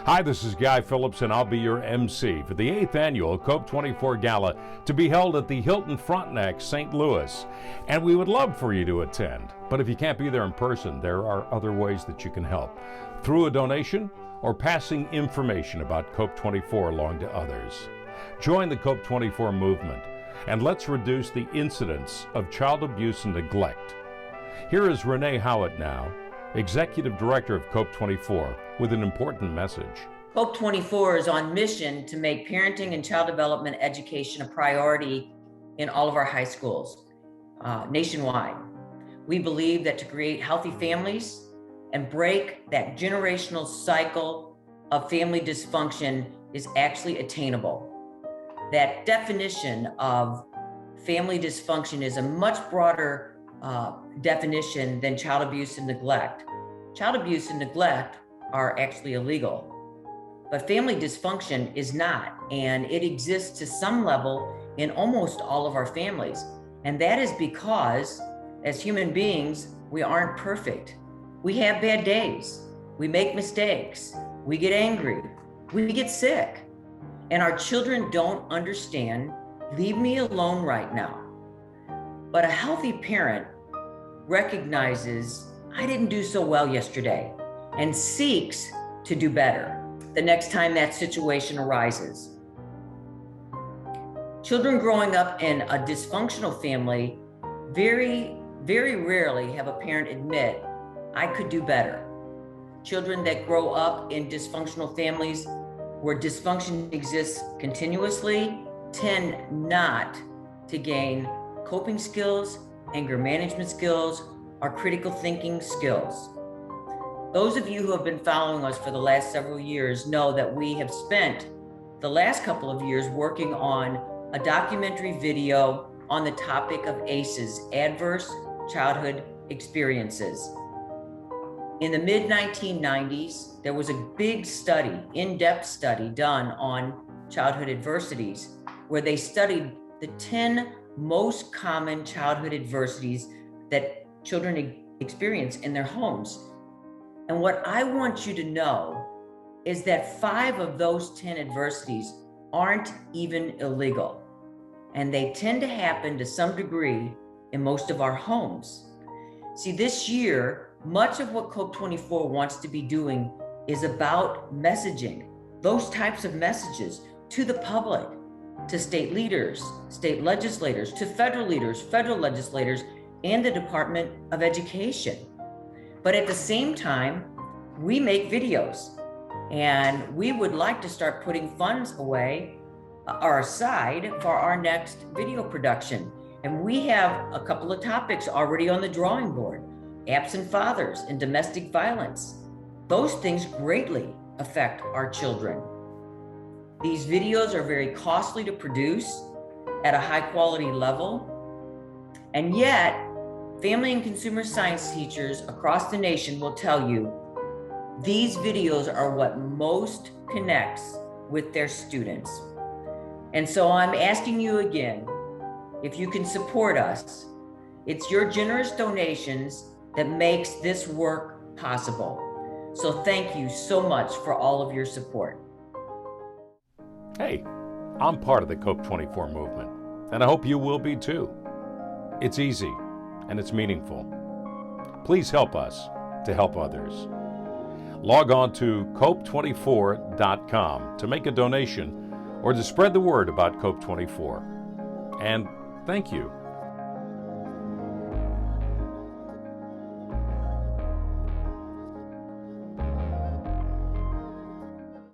Hi, this is Guy Phillips, and I'll be your MC for the 8th annual COPE24 Gala to be held at the Hilton Frontenac, St. Louis. And we would love for you to attend. But if you can't be there in person, there are other ways that you can help. Through a donation or passing information about COPE24 along to others. Join the COPE24 movement, and let's reduce the incidence of child abuse and neglect. Here is Renee Howitt now, Executive Director of COPE24, with an important message. COPE24 is on mission to make parenting and child development education a priority in all of our high schools nationwide. We believe that to create healthy families and break that generational cycle of family dysfunction is actually attainable. That definition of family dysfunction is a much broader definition than child abuse and neglect. Child abuse and neglect are actually illegal, but family dysfunction is not, and it exists to some level in almost all of our families. And that is because as human beings, we aren't perfect. We have bad days, we make mistakes, we get angry, we get sick, and our children don't understand, leave me alone right now. But a healthy parent recognizes, I didn't do so well yesterday, and seeks to do better the next time that situation arises. Children growing up in a dysfunctional family very, very rarely have a parent admit, I could do better. Children that grow up in dysfunctional families where dysfunction exists continuously tend not to gain coping skills, anger management skills, or critical thinking skills. Those of you who have been following us for the last several years know that we have spent the last couple of years working on a documentary video on the topic of ACEs, Adverse Childhood Experiences. In the mid-1990s, there was a big study, in-depth study done on childhood adversities, where they studied the 10 most common childhood adversities that children experience in their homes. And what I want you to know is that 5 of those 10 adversities aren't even illegal. And they tend to happen to some degree in most of our homes. See, this year, much of what COPE24 wants to be doing is about messaging, those types of messages to the public, to state leaders, state legislators, to federal leaders, federal legislators, and the Department of Education. But at the same time, we make videos, and we would like to start putting funds away or aside for our next video production. And we have a couple of topics already on the drawing board: absent fathers and domestic violence. Those things greatly affect our children. These videos are very costly to produce at a high quality level. And yet, family and consumer science teachers across the nation will tell you these videos are what most connects with their students. And so I'm asking you again, if you can support us, it's your generous donations that makes this work possible. So thank you so much for all of your support. Hey, I'm part of the COPE24 movement, and I hope you will be too. It's easy, and it's meaningful. Please help us to help others. Log on to COPE24.com to make a donation or to spread the word about COPE24. And thank you